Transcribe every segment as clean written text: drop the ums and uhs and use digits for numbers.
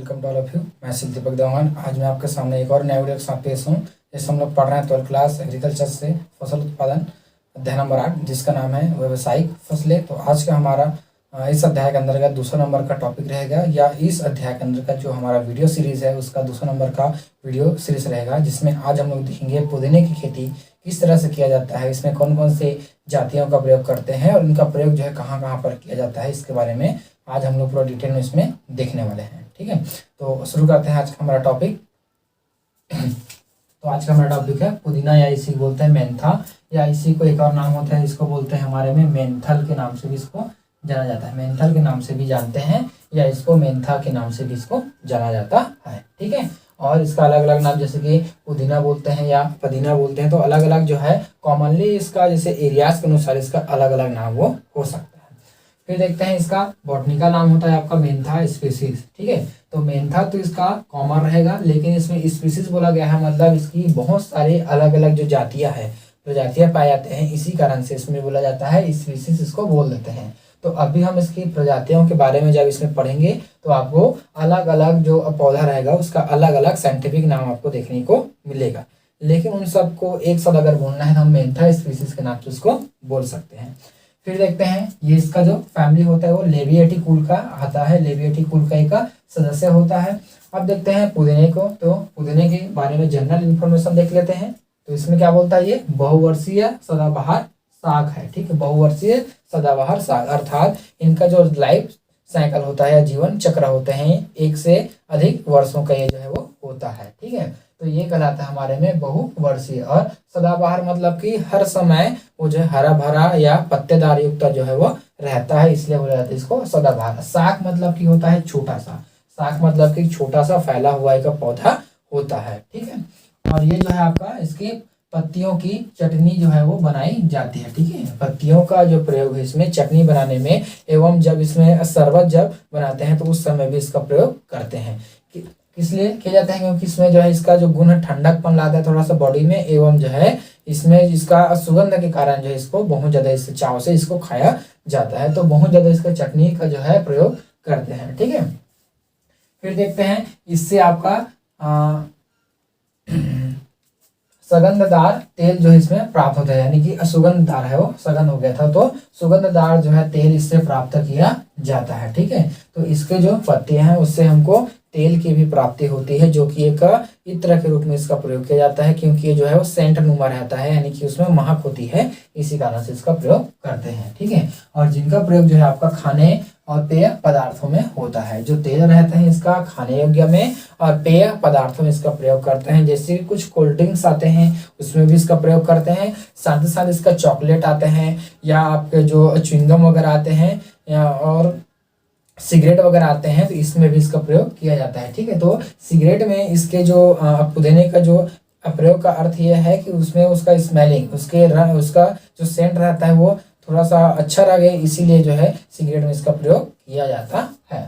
Welcome to all of you. मैं शिव दीपक देवान। आज मैं आपके सामने एक और नए वीडियो के साथ पेश हूँ। जैसे हम लोग पढ़ रहे हैं 12th क्लास एग्रीकल्चर से फसल उत्पादन अध्याय नंबर 8, जिसका नाम है व्यावसायिक फसलें। तो आज का हमारा इस अध्याय के अंदर का दूसरा नंबर का टॉपिक रहेगा, या इस अध्याय के अंदर का जो हमारा वीडियो सीरीज है उसका दूसरा नंबर का वीडियो सीरीज रहेगा, जिसमें आज हम लोग देखेंगे पुदीने की खेती किस तरह से किया जाता है, इसमें कौन कौन से जातियों का प्रयोग करते हैं और इनका प्रयोग जो है कहाँ कहाँ पर किया जाता है, इसके बारे में आज हम लोग पूरा डिटेल में इसमें देखने वाले हैं। ठीक है, तो शुरू करते हैं आज का हमारा टॉपिक। तो आज का हमारा टॉपिक है पुदीना, या इसी बोलते हैं मेंथा, या इसी को एक और नाम होता है, इसको बोलते हैं हमारे में मेंथल के नाम से भी इसको जाना जाता है। मेंथल के नाम से भी जानते हैं, या इसको मेंथा के नाम से भी इसको जाना जाता है। ठीक है, और इसका अलग अलग नाम जैसे कि पुदीना बोलते हैं या पुदीना बोलते हैं, तो अलग अलग जो है कॉमनली इसका जैसे एरियाज के अनुसार इसका अलग अलग नाम वो हो सकता है। फिर देखते हैं इसका बॉटनिकल नाम होता है आपका मेंथा स्पीसीज। ठीक है, तो मेंथा तो इसका कॉमन रहेगा, लेकिन इसमें स्पीसीज बोला गया है, मतलब इसकी बहुत सारे अलग अलग जो जातियां है, प्रजातियां पाए जाते हैं, इसी कारण से इसमें बोला जाता है स्पीसीज, इसको बोल देते हैं। तो अभी हम इसकी प्रजातियों के बारे में जब इसमें पढ़ेंगे तो आपको अलग अलग जो पौधा रहेगा उसका अलग अलग साइंटिफिक नाम आपको देखने को मिलेगा, लेकिन उन सबको एक साथ अगर बोलना है तो हम मेंथा स्पीसीज के नाम से उसको बोल सकते हैं। फिर देखते हैं ये इसका जो फैमिली होता है वो लेविएटी कुल का आता है, लेविएटी कुल का एक सदस्य होता है। अब देखते हैं पुदीने को, तो पुदीने के बारे में जनरल इन्फॉर्मेशन देख लेते हैं। तो इसमें क्या बोलता है, ये बहुवर्षीय सदाबहार साग है। ठीक है, बहुवर्षीय सदाबहार साग, अर्थात इनका जो लाइफ साइकिल होता है या जीवन चक्र होते हैं 1 से अधिक वर्षों का ये जो है वो होता है। ठीक है, तो ये कहलाता है हमारे में बहुवर्षीय। और सदाबहार मतलब कि हर समय वो जो है हरा भरा या पत्तेदार युक्त जो है वो रहता है, इसलिए बोला जाता है इसको सदाबहार। साग मतलब कि होता है छोटा सा, साग मतलब कि छोटा सा फैला हुआ एक पौधा होता है। ठीक है, और ये जो है आपका इसके पत्तियों की चटनी जो है वो बनाई जाती है। ठीक है, पत्तियों का जो प्रयोग है इसमें चटनी बनाने में, एवं जब इसमें शरबत जब बनाते हैं तो उस समय भी इसका प्रयोग करते हैं। किस लिए किया जाता है, क्योंकि इसमें जो है इसका जो गुण ठंडकपन लाता है थोड़ा सा बॉडी में, एवं जो है इसमें इसका सुगंध के कारण जो है इसको बहुत ज्यादा इस चाव से इसको खाया जाता है, तो बहुत ज्यादा इसका चटनी का जो है प्रयोग करते हैं। ठीक है, फिर देखते हैं इससे आपका सुगंधदार तेल जो इसमें प्राप्त होता है, यानी कि सुगंधदार है, वो सुगंध हो गया था, तो सुगंधदार जो है तेल इससे प्राप्त किया जाता है। ठीक है, तो इसके जो पत्तियां हैं उससे हमको तेल की भी प्राप्ति होती है, जो कि एक इत्र के रूप में इसका प्रयोग किया जाता है, क्योंकि ये जो है वो सेंट नुमा रहता है, यानी कि उसमें महक होती है, इसी कारण से इसका प्रयोग करते हैं। ठीक है, और जिनका प्रयोग जो है आपका खाने और पेय पदार्थों में होता है, जो तेल रहते हैं इसका खाने योग्य में और पेय पदार्थों में इसका प्रयोग करते हैं, जैसे कुछ कोल्ड ड्रिंक्स आते हैं उसमें भी इसका प्रयोग करते हैं, साथ ही साथ इसका चॉकलेट आते हैं, या आपके जो च्युइंगम वगैरह आते हैं, या और सिगरेट वगैरह आते हैं, तो इसमें भी इसका प्रयोग किया जाता है। ठीक है, तो सिगरेट में इसके जो पुदीने का जो प्रयोग का अर्थ यह है कि उसमें उसका स्मेलिंग, उसका जो सेंट रहता है वो थोड़ा सा अच्छा लगे, इसीलिए जो है सिगरेट में इसका प्रयोग किया जाता है।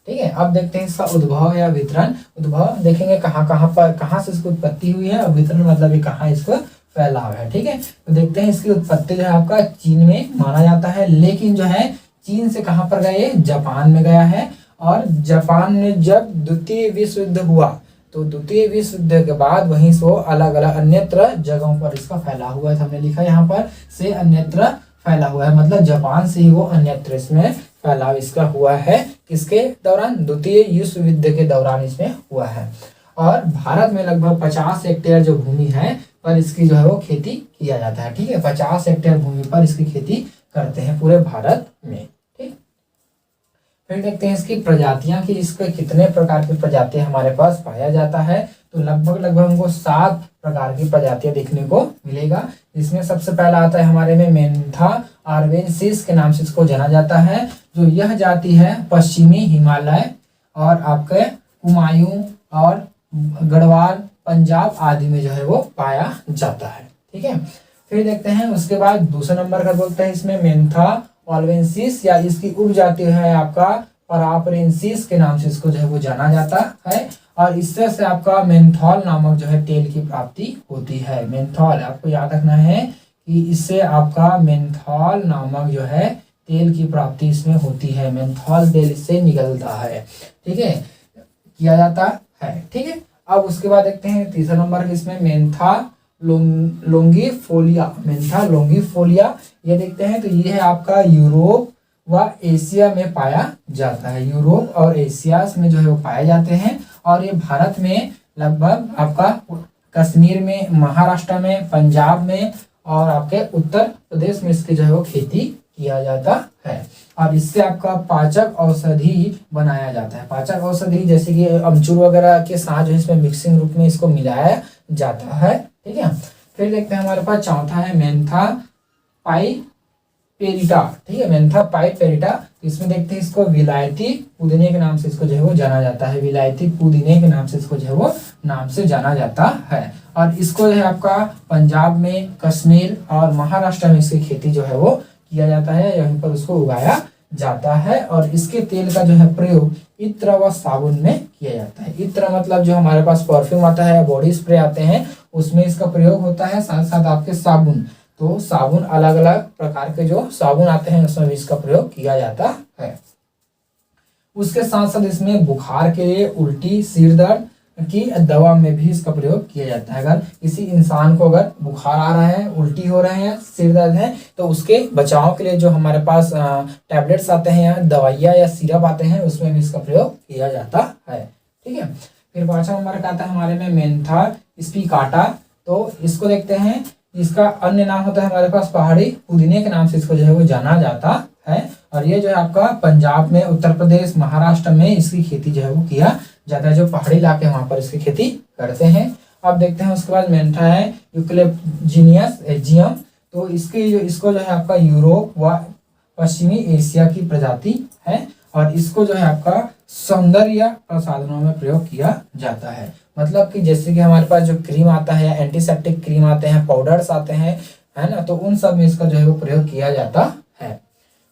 ठीक है, अब देखते हैं इसका उद्भव या वितरण। उद्भव देखेंगे कहाँ कहाँ पर, कहाँ से इसकी उत्पत्ति हुई है, और वितरण मतलब ये कहाँ इसको फैलाव है। ठीक है, तो देखते हैं इसकी उत्पत्ति जो है आपका चीन में माना जाता है, लेकिन जो है चीन से कहाँ पर गए, जापान में गया है। और जापान में जब द्वितीय विश्व युद्ध हुआ तो द्वितीय विश्व युद्ध के बाद वहीं से वो अलग अलग अन्यत्र जगहों पर इसका फैला हुआ है। हमने लिखा यहाँ पर से अन्यत्र फैला हुआ है, मतलब जापान से ही वो अन्यत्र इसमें फैलाव इसका हुआ है। किसके दौरान, द्वितीय विश्व युद्ध के दौरान इसमें हुआ है। और भारत में लगभग 50 हेक्टेयर जो भूमि है पर इसकी जो है वो खेती किया जाता है। ठीक है, 50 हेक्टेयर भूमि पर इसकी खेती करते हैं पूरे भारत में। ठीक, फिर देखते हैं इसकी प्रजातियां कि इसके कितने प्रकार की प्रजातियां हमारे पास पाया जाता है। तो लगभग हमको 7 प्रकार की प्रजातियां देखने को मिलेगा, जिसमें सबसे पहला आता है हमारे में मेंथा आर्वेन्सिस के नाम से इसको जाना जाता है। जो यह जाति है पश्चिमी हिमालय और आपके कुमायूं और गढ़वाल पंजाब आदि में जो है वो पाया जाता है। ठीक है, फिर देखते हैं उसके बाद दूसरे नंबर का बोलते हैं इसमें मेंथा ऑल्वेंसिस, या इसकी उपजाति है आपका परापरेंसिस के नाम से इसको जो है वो जाना जाता है। और इससे से आपका मेंथॉल नामक जो है तेल की प्राप्ति होती है। मेंथॉल आपको याद रखना है कि इससे आपका मेंथॉल नामक जो है तेल की प्राप्ति इसमें होती है, मेंथॉल तेल इससे निकलता है। ठीक है, किया जाता है। ठीक है, अब उसके बाद देखते हैं तीसरा नंबर इसमें मेंथा लोंगिफोलिया, मेंथा लोंगिफोलिया, ये देखते हैं तो ये है आपका यूरोप व एशिया में पाया जाता है। यूरोप और एशिया में जो है वो पाए जाते हैं, और ये भारत में लगभग आपका कश्मीर में, महाराष्ट्र में, पंजाब में और आपके उत्तर प्रदेश में इसकी जो है वो खेती किया जाता है। और इससे आपका पाचक औषधि बनाया जाता है। पाचक औषधि जैसे कि अमचूर वगैरह के साथ जो इसमें मिक्सिंग रूप में इसको मिलाया जाता है। ठीक है, फिर देखते हैं हमारे पास चौथा है मेंथा पाइपेरिटा। ठीक है, मेंथा पाइपेरिटा, इसमें देखते हैं इसको विलायती पुदीने के नाम से इसको जो है वो जाना जाता है। विलायती पुदीने के नाम से इसको जो है वो नाम से जाना जाता है। और इसको जो है आपका पंजाब में, कश्मीर और महाराष्ट्र में इसकी खेती जो है वो किया जाता है, यहीं पर उसको उगाया जाता है। और इसके तेल का जो है प्रयोग इत्र व साबुन में किया जाता है। इत्र मतलब जो हमारे पास परफ्यूम आता है, बॉडी स्प्रे आते हैं, उसमें इसका प्रयोग होता है। साथ साथ आपके साबुन, तो साबुन अलग अलग प्रकार के जो साबुन आते हैं उसमें भी इसका प्रयोग किया जाता है। उसके साथ साथ इसमें बुखार के लिए, उल्टी, सिर दर्द की दवा में भी इसका प्रयोग किया जाता है। अगर किसी इंसान को अगर बुखार आ रहा है, उल्टी हो रहे हैं, सिर दर्द है, तो उसके बचाव के लिए जो हमारे पास टैबलेट्स आते हैं या दवाइयाँ या सिरप आते हैं, उसमें भी इसका प्रयोग किया जाता है। ठीक है, फिर पांचवा नंबर का आता है हमारे में मेंथा स्पिकाटा। तो इसको देखते हैं, इसका अन्य नाम होता है हमारे पास पहाड़ी पुदीने के नाम से इसको जो है वो जाना जाता है। और ये जो है आपका पंजाब में, उत्तर प्रदेश, महाराष्ट्र में इसकी खेती जो है वो किया जाता है। जो पहाड़ी इलाके वहां पर इसकी खेती करते हैं। अब देखते हैं उसके बाद मेंथा है यूक्लेप्जिनियस एजियम। तो इसको जो है आपका यूरोप व पश्चिमी एशिया की प्रजाति है, और इसको जो है आपका सौंदर्य प्रसाधनों में प्रयोग किया जाता है। मतलब कि जैसे कि हमारे पास जो क्रीम आता है, एंटीसेप्टिक क्रीम आते हैं, पाउडर्स आते हैं, है ना, तो उन सब में इसका जो है वो प्रयोग किया जाता है।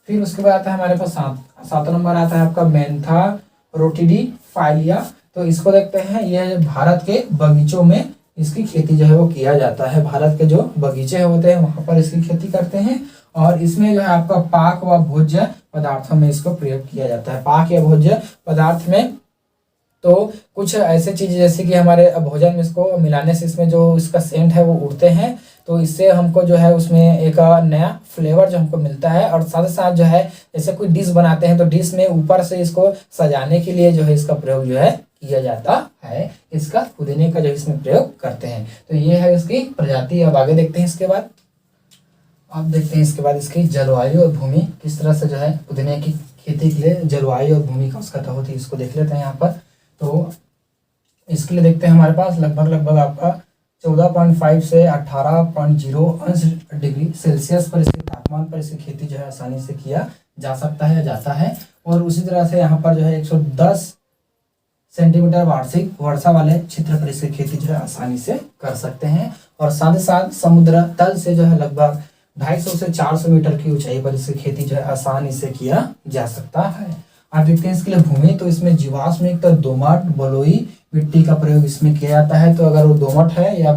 फिर उसके बाद आता है हमारे पास सातवां नंबर आता है आपका मेंथा रोटिडिफाइलिया। तो इसको देखते हैं, ये भारत के बगीचों में इसकी खेती जो है वो किया जाता है। भारत के जो बगीचे होते हैं वहां पर इसकी खेती करते हैं, और इसमें जो है आपका पाक व भोज्य पदार्थों में इसको प्रयोग किया जाता है। पाक या भोज्य पदार्थ में तो कुछ ऐसे चीज़ जैसे कि हमारे भोजन में इसको मिलाने से इसमें जो इसका सेंट है वो उड़ते हैं, तो इससे हमको जो है उसमें एक नया फ्लेवर जो हमको मिलता है। और साथ साथ जो है जैसे कोई डिश बनाते हैं तो डिश में ऊपर से इसको सजाने के लिए जो है इसका प्रयोग जो है किया जाता है। इसका पुदीने का जो इसमें प्रयोग करते हैं। तो ये है इसकी प्रजाति। अब आगे देखते हैं इसके बाद, अब देखते हैं इसके बाद इसकी जलवायु और भूमि किस तरह से जो है पुदीने की खेती के लिए जलवायु और भूमि का आवश्यकता होती है, इसको देख लेते हैं यहाँ पर। तो इसके लिए देखते हैं हमारे पास लगभग आपका 14.5 से 18.0 अंश डिग्री सेल्सियस पर इसके तापमान पर इसकी खेती जो है आसानी से किया जा सकता है, जाता है। और उसी तरह से यहाँ पर जो है 110 सेंटीमीटर वार्षिक वर्षा वाले क्षेत्र पर इसकी खेती जो है आसानी से कर सकते हैं। और साथ ही साथ समुद्र तल से जो है लगभग 250 से 400 मीटर की ऊंचाई पर इसकी खेती जो है आसानी से किया जा सकता है। आप देखते हैं इसके लिए भूमि, तो इसमें जीवाश्म युक्त दोमट बलुई मिट्टी का प्रयोग इसमें किया जाता है। तो अगर वो दोमट है या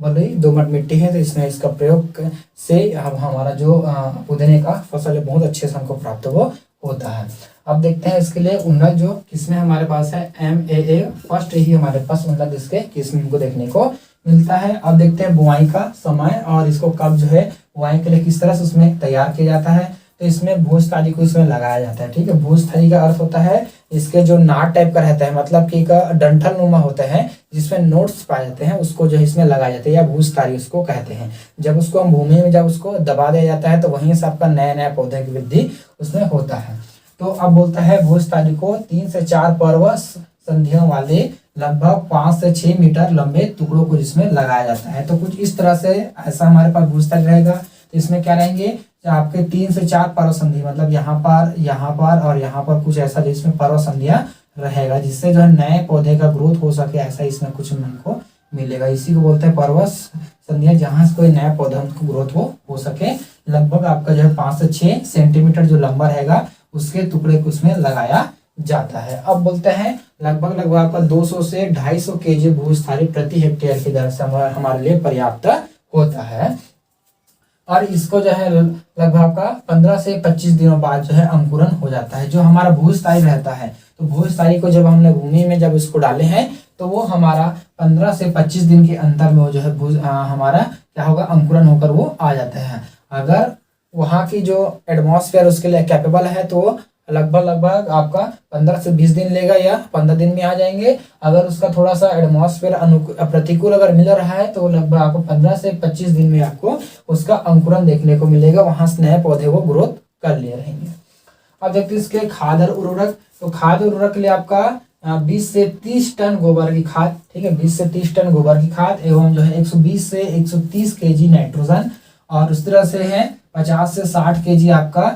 बलुई दोमट मिट्टी है तो इसमें इसका प्रयोग से हमारा जो पुदीने का फसल है बहुत अच्छे से हमको प्राप्त होता है। अब देखते हैं इसके लिए उन्नत जो किस्में हमारे पास है MAA फर्स्ट ही हमारे पास उन्नत इसके किस्म को देखने को मिलता है। अब देखते हैं बुआई का समय और इसको कब जो है बुआई के लिए किस तरह से उसमें तैयार किया जाता है। तो इसमें भूस्थली को इसमें लगाया जाता है। ठीक है, भूस्थली का अर्थ होता है इसके जो नाट टाइप का रहता है, मतलब कि एक डंठल नुमा होता है जिसमें नोट्स पाए जाते हैं, उसको जो है इसमें लगाया जाता है या भूस्थली उसको कहते हैं। जब उसको हम भूमि में जब उसको दबा दिया जाता है तो वहीं से आपका नया नया पौधे की वृद्धि उसमें होता है। तो अब बोलता है भूस्थली को 3 से 4 पर्व संधियों वाले लगभग 5 से 6 मीटर लंबे टुकड़ों को जिसमें लगाया जाता है। तो कुछ इस तरह से ऐसा हमारे पास भूस्थली रहेगा। तो इसमें क्या रहेंगे आपके 3 से 4 पर्व संधि, मतलब यहाँ पर और यहाँ पर कुछ ऐसा जिसमें पर्व संधियां रहेगा, जिससे जो है नए पौधे का ग्रोथ हो सके, ऐसा इसमें कुछ हमको मिलेगा। इसी को बोलते हैं पर्व संधियां, जहाँ से कोई नया पौधा हमको ग्रोथ हो सके। लगभग आपका जो है 5 से 6 सेंटीमीटर जो लंबा रहेगा उसके टुकड़े को उसमें लगाया जाता है। अब बोलते हैं लगभग आपका 200 से 250 केजी भूस्थली प्रति हेक्टेयर की दर से हमारे लिए पर्याप्त होता है। और इसको जो है लगभग आपका 15 से 25 दिनों बाद जो है अंकुरन हो जाता है। जो हमारा भूस्थली रहता है तो भूस्थायी को जब हमने भूमि में जब इसको डाले हैं तो वो हमारा 15 से 25 दिन के अंतर में वो जो है हमारा क्या होगा, अंकुरन होकर वो आ जाता है। अगर वहाँ की जो एटमॉस्फेयर उसके लिए कैपेबल है तो लगभग आपका 15 से 20 दिन लेगा या 15 दिन में आ जाएंगे। अगर उसका थोड़ा सा एटमॉस्फेयर प्रतिकूल अगर मिल रहा है तो लगभग आपको 15 से 25 दिन में आपको उसका अंकुरन देखने को मिलेगा, वहां से नए पौधे वो ग्रोथ कर ले रहेंगे। अब देखते हैं इसके खाद और उर्वरक। तो खाद और उर्वरक के लिए आपका 20 से 30 टन गोबर की खाद, ठीक है, 20 से 30 टन गोबर की खाद एवं जो है 120 से 130 केजी नाइट्रोजन, और उस तरह से है 50 से 60 केजी आपका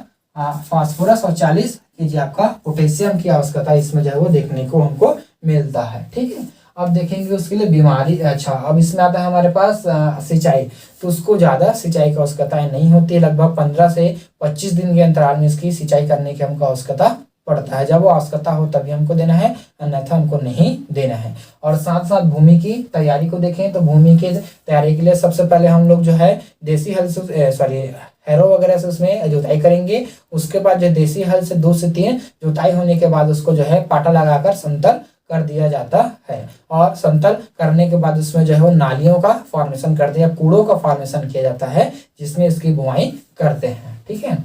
फास्फोरस और 40 केजी आपका पोटेशियम की आवश्यकता इसमें जो है वो देखने को हमको मिलता है। ठीक है, अब देखेंगे उसके लिए बीमारी। अच्छा, अब इसमें आता है हमारे पास सिंचाई। तो उसको ज़्यादा सिंचाई की आवश्यकताएं नहीं होती है, लगभग 15 से 25 दिन के अंतराल में इसकी सिंचाई करने की हमको आवश्यकता पड़ता है। जब वो आवश्यकता हो तभी हमको देना है, अन्यथा हमको नहीं देना है। और साथ साथ भूमि की तैयारी को देखें तो भूमि की तैयारी के लिए सबसे पहले हम लोग जो है देसी हल से हैरो वगैरह से उसमें जुताई करेंगे। उसके बाद जो देसी हल से 2 से 3 जुताई होने के बाद उसको जो है पाटा लगाकर समतल कर दिया जाता है, और समतल करने के बाद उसमें जो है वो नालियों का फॉर्मेशन कर दिया, कूड़ों का फॉर्मेशन किया जाता है जिसमें इसकी बुआई करते हैं। ठीक है,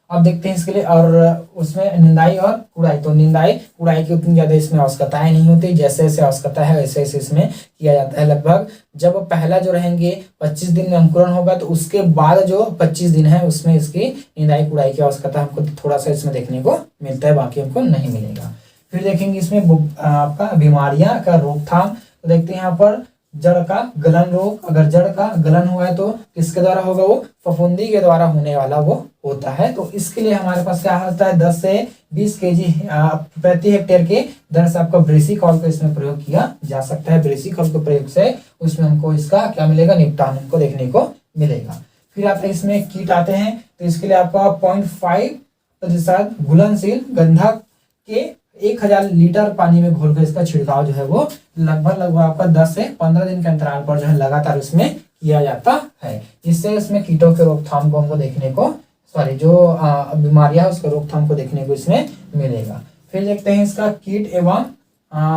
अब देखते हैं इसके लिए। और उसमें निंदाई और कुड़ाई। तो निंदाई कुड़ाई की उतनी ज़्यादा इसमें आवश्यकताएं नहीं होती, जैसे जैसे आवश्यकता है वैसे वैसे इसमें किया जाता है। लगभग जब पहला जो रहेंगे 25 दिन में अंकुरन होगा तो उसके बाद जो 25 दिन है उसमें इसकी निंदाई कुड़ाई की आवश्यकता हमको थोड़ा सा इसमें देखने को मिलता है, बाकी हमको नहीं मिलेगा। फिर देखेंगे इसमें आपका बीमारियां का रोकथाम। तो देखते हैं यहाँ पर जड़ का गलन रोग। अगर जड़ का गलन हुआ है तो किसके द्वारा होगा, वो फफूंदी के द्वारा होने वाला वो होता है। तो इसके लिए हमारे पास क्या होता है, 10 से 20 केजी प्रति हेक्टेयर के दर से आपका ब्रेसिकॉल का इसमें प्रयोग किया जा सकता है। ब्रेसिकॉल के प्रयोग से उसमें हमको इसका क्या मिलेगा, निपटान हमको देखने को मिलेगा। फिर आते हैं इसमें कीट आते हैं। तो इसके लिए आपका 0.5% घुलनशील गंधक के 1000 लीटर पानी में घोलकर इसका छिड़काव जो है वो लगभग आपका 10 से 15 दिन के अंतराल पर जो है लगातार उसमें किया जाता है। इससे इसमें कीटों के रोकथाम को हमको देखने को जो बीमारियां उसके रोकथाम को देखने को इसमें मिलेगा। फिर देखते हैं इसका कीट एवं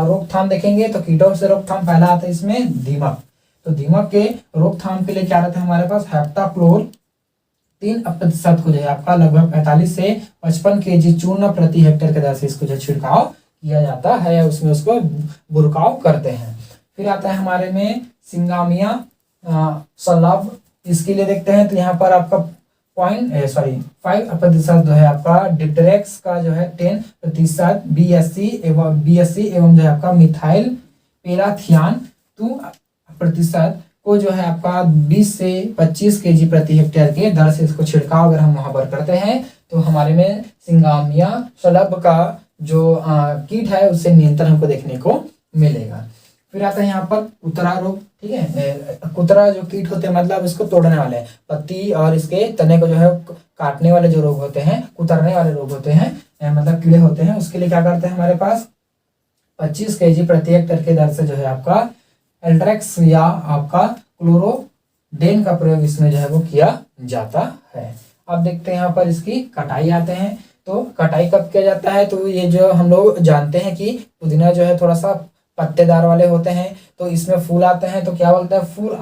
रोकथाम देखेंगे। तो कीटों से रोकथाम पहला आता है इसमें दीमक। तो दीमक के रोकथाम के लिए क्या रहता है हमारे पास, हेप्टाक्लोर 3% को जो है आपका लगभग 45 से 55 केजी चूर्ण प्रति हेक्टेयर के दर से इसको जो छिड़काव किया जाता है, उसमें उसको बुरकाव करते हैं। फिर आता है हमारे में सिंगामिया सलाब। इसके लिए देखते हैं तो यहाँ पर आपका 5% जो है आपका डिप्टेरेक्स का जो है 10% BSC एवं जो है आपका मिथाइल पेराथियान 2% को जो है आपका 20 से 25 केजी प्रति हेक्टेयर के दर से इसको छिड़काव अगर हम वहां पर करते हैं तो हमारे में सिंगामिया शलभ का जो कीट है उससे नियंत्रण हमको देखने को मिलेगा। फिर आता है यहाँ पर कुतरा रोग। ठीक है, कुतरा जो कीट होते हैं मतलब इसको तोड़ने वाले पत्ती और इसके तने को जो है काटने वाले जो रोग होते हैं, कुतरने वाले रोग होते हैं, मतलब कीड़े होते हैं। उसके लिए क्या करते हैं हमारे पास 25 केजी प्रति हेक्टेयर के दर से जो है आपका एल्ट्रेक्स या आपका क्लोरोडेन का प्रयोग इसमें जो है वो किया जाता है। अब देखते हैं यहाँ पर इसकी कटाई आते हैं। तो कटाई कब किया जाता है, तो ये जो हम लोग जानते हैं कि पुदीना जो है थोड़ा सा पत्तेदार वाले होते हैं, तो इसमें फूल आते हैं तो क्या बोलते हैं, फूल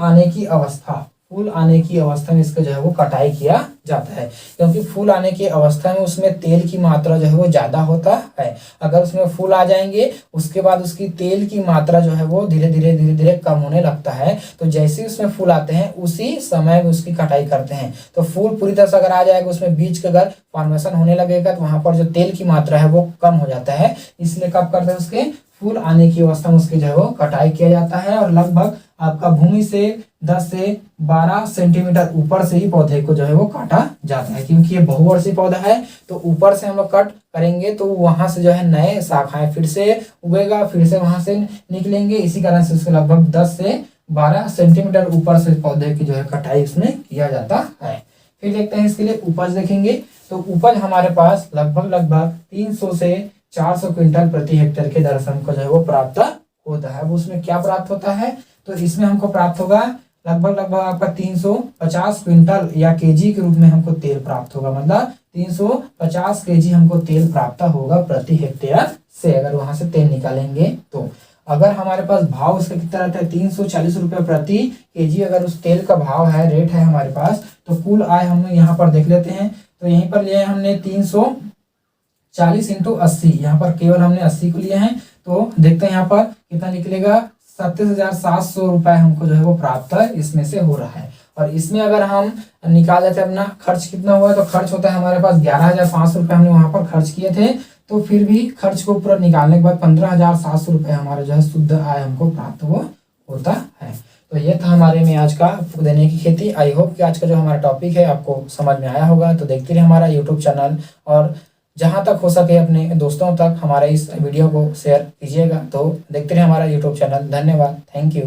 आने की अवस्था में इसका जो है वो कटाई किया जाता है, क्योंकि फूल आने की अवस्था में उसमें तेल की मात्रा जो है वो ज़्यादा होता है। अगर उसमें फूल आ जाएंगे उसके बाद उसकी तेल की मात्रा जो है वो धीरे धीरे कम होने लगता है। तो जैसे ही उसमें फूल आते हैं उसी समय में उसकी कटाई करते हैं। तो फूल पूरी तरह से अगर आ जाएगा, उसमें बीज का अगर फॉर्मेशन होने लगेगा तो वहाँ पर जो तेल की मात्रा है वो कम हो जाता है। इसलिए कब करते हैं, उसके फूल आने की अवस्था में उसकी जो है वो कटाई किया जाता है। और लगभग आपका भूमि से 10 से 12 सेंटीमीटर ऊपर से ही पौधे को जो है वो काटा जाता है, क्योंकि ये बहुवर्षीय पौधा है। तो ऊपर से हम लोग कट करेंगे तो वहां से जो है नए शाखाएं फिर से उगेगा, फिर से वहां से निकलेंगे। इसी कारण से उसके लगभग 10 से 12 सेंटीमीटर ऊपर से पौधे की जो है कटाई इसमें किया जाता है। फिर देखते हैं इसके लिए उपज देखेंगे। तो उपज हमारे पास लगभग 300 से 400 क्विंटल प्रति हेक्टेयर के दर से हमको जो है वो प्राप्त होता है। अब उसमें क्या प्राप्त होता है, तो इसमें हमको प्राप्त होगा लगभग आपका 350 क्विंटल या केजी के रूप में हमको तेल प्राप्त होगा। मतलब 350 केजी हमको तेल प्राप्त होगा प्रति हेक्टेयर से, अगर वहां से तेल निकालेंगे तो। अगर हमारे पास भाव उसका कितना रहता है 340 रुपये प्रति केजी, अगर उस तेल का भाव है, रेट है हमारे पास, तो कुल आय हम यहाँ पर देख लेते हैं। तो यहीं पर लिए हमने 340 इंटू 80, यहाँ पर केवल हमने 80 को लिए हैं। तो देखते हैं यहाँ पर कितना निकलेगा, 37,700 रुपये हमको जो है वो प्राप्त है इसमें से हो रहा है। और इसमें अगर हम निकाल लेते हैं अपना खर्च कितना हुआ है, तो खर्च होता है हमारे पास 11,500 रुपये हमने वहां पर खर्च किए थे। तो फिर भी खर्च को पूरा निकालने के बाद 15,700 रुपये हमारा जो है शुद्ध आय हमको प्राप्त होता है। तो ये था हमारे में आज का पुदीने की खेती। आई होप कि आज का जो हमारा टॉपिक है आपको समझ में आया होगा। तो देखते रहिए हमारा यूट्यूब चैनल, और जहां तक हो सके अपने दोस्तों तक हमारे इस वीडियो को शेयर कीजिएगा। तो देखते रहिए हमारा यूट्यूब चैनल। धन्यवाद, थैंक यू।